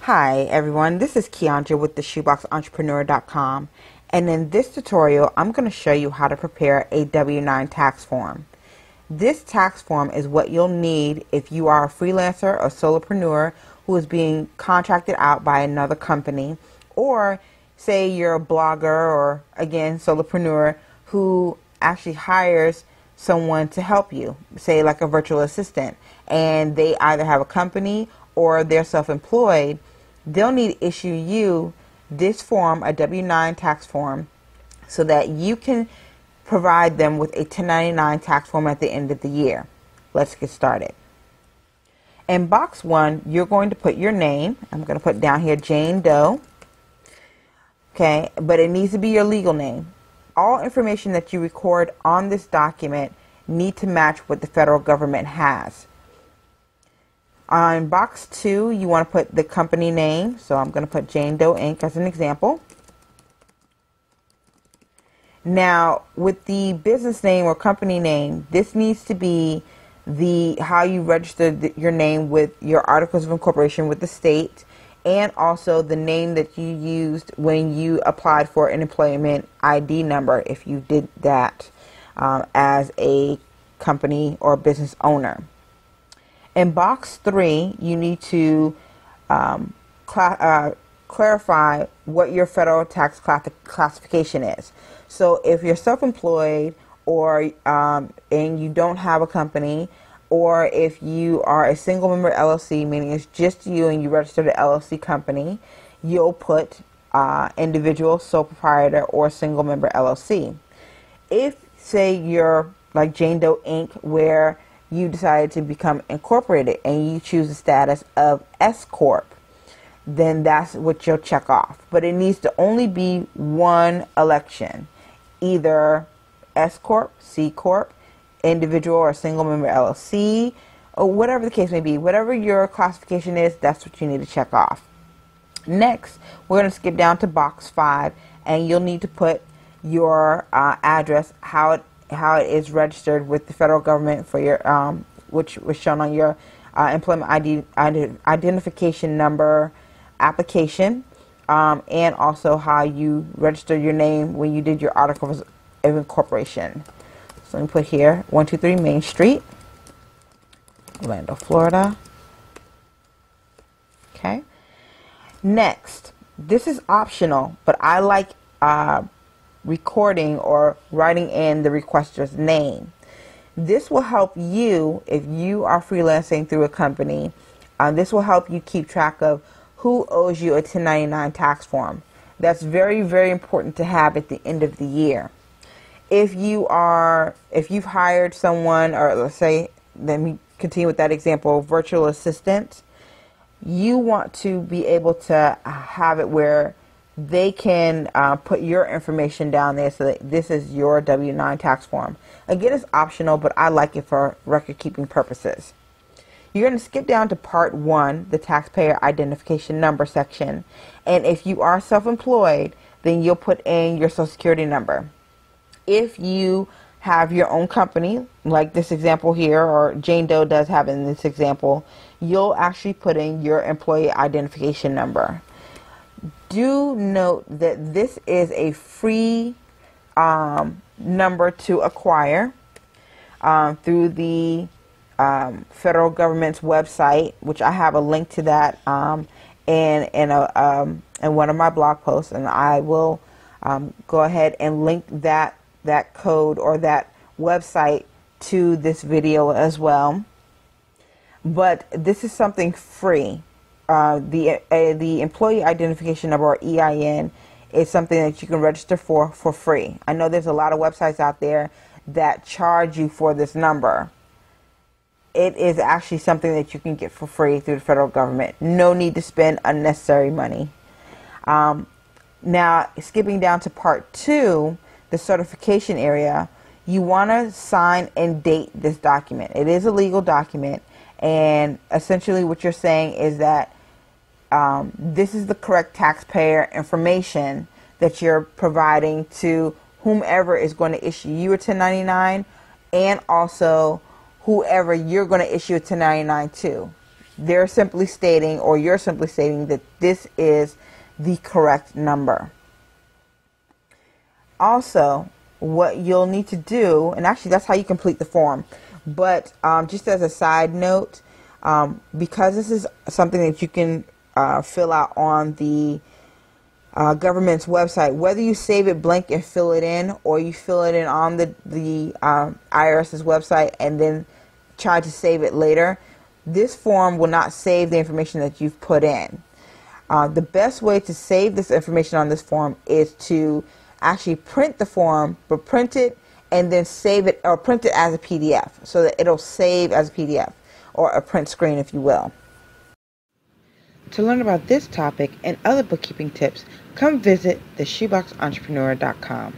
Hi everyone, this is Keandra with the ShoeboxEntrepreneur.com, and in this tutorial I'm going to show you how to prepare a W-9 tax form. This tax form is what you'll need if you are a freelancer or solopreneur who is being contracted out by another company, or say you're a blogger or, again, solopreneur who actually hires someone to help you, say like a virtual assistant, and they either have a company or they're self-employed. They'll need to issue you this form, a W-9 tax form, so that you can provide them with a 1099 tax form at the end of the year. Let's get started. In box 1, you're going to put your name. I'm going to put down here Jane Doe. Okay, but it needs to be your legal name. All information that you record on this document need to match what the federal government has. On box 2, you want to put the company name. So I'm going to put Jane Doe Inc. as an example. Now, with the business name or company name, this needs to be how you registered your name with your articles of incorporation with the state, and also the name that you used when you applied for an employment ID number, if you did that as a company or business owner. In box 3, you need to clarify what your federal tax classification is. So if you're self-employed, or and you don't have a company, or if you are a single member LLC, meaning it's just you and you registered an LLC company, you'll put individual, sole proprietor, or single member LLC. If, say, you're like Jane Doe Inc., where you decided to become incorporated and you choose the status of S Corp, then that's what you'll check off. But it needs to only be one election, either S Corp, C Corp, individual or single member LLC, or whatever the case may be. Whatever your classification is, that's what you need to check off. Next, we're going to skip down to box 5, and you'll need to put your address, how it is registered with the federal government for your, which was shown on your employment identification number application, and also how you registered your name when you did your articles of incorporation. So let me put here 123 Main Street, Orlando, Florida. Okay. Next, this is optional, but I like recording or writing in the requester's name. This will help you if you are freelancing through a company. This will help you keep track of who owes you a 1099 tax form. That's very, very important to have at the end of the year. If you've hired someone, or let's say, let me continue with that example, virtual assistant, you want to be able to have it where they can put your information down there so that this is your W-9 tax form. Again, it's optional, but I like it for record-keeping purposes. You're going to skip down to part 1, the taxpayer identification number section. And if you are self-employed, then you'll put in your social security number. If you have your own company, like this example here, or Jane Doe does have in this example, you'll actually put in your employee identification number. Do note that this is a free number to acquire through the federal government's website, which I have a link to that in one of my blog posts, and I will go ahead and link that code or that website to this video as well. But this is something free. The employee identification number, or EIN, is something that you can register for free. I know there's a lot of websites out there that charge you for this number. It is actually something that you can get for free through the federal government. No need to spend unnecessary money. Now, skipping down to part 2, the certification area, you want to sign and date this document. It is a legal document, and essentially what you're saying is that this is the correct taxpayer information that you're providing to whomever is going to issue you a 1099, and also whoever you're going to issue a 1099 to. they're simply stating, or you're simply stating, that this is the correct number. Also, what you'll need to do, and actually that's how you complete the form, but just as a side note, because this is something that you can fill out on the government's website, whether you save it blank and fill it in, or you fill it in on the IRS's website and then try to save it later, this form will not save the information that you've put in. The best way to save this information on this form is to actually print the form, but print it and then save it, or print it as a PDF so that it'll save as a PDF, or a print screen, if you will. To learn about this topic and other bookkeeping tips, come visit theshoeboxentrepreneur.com.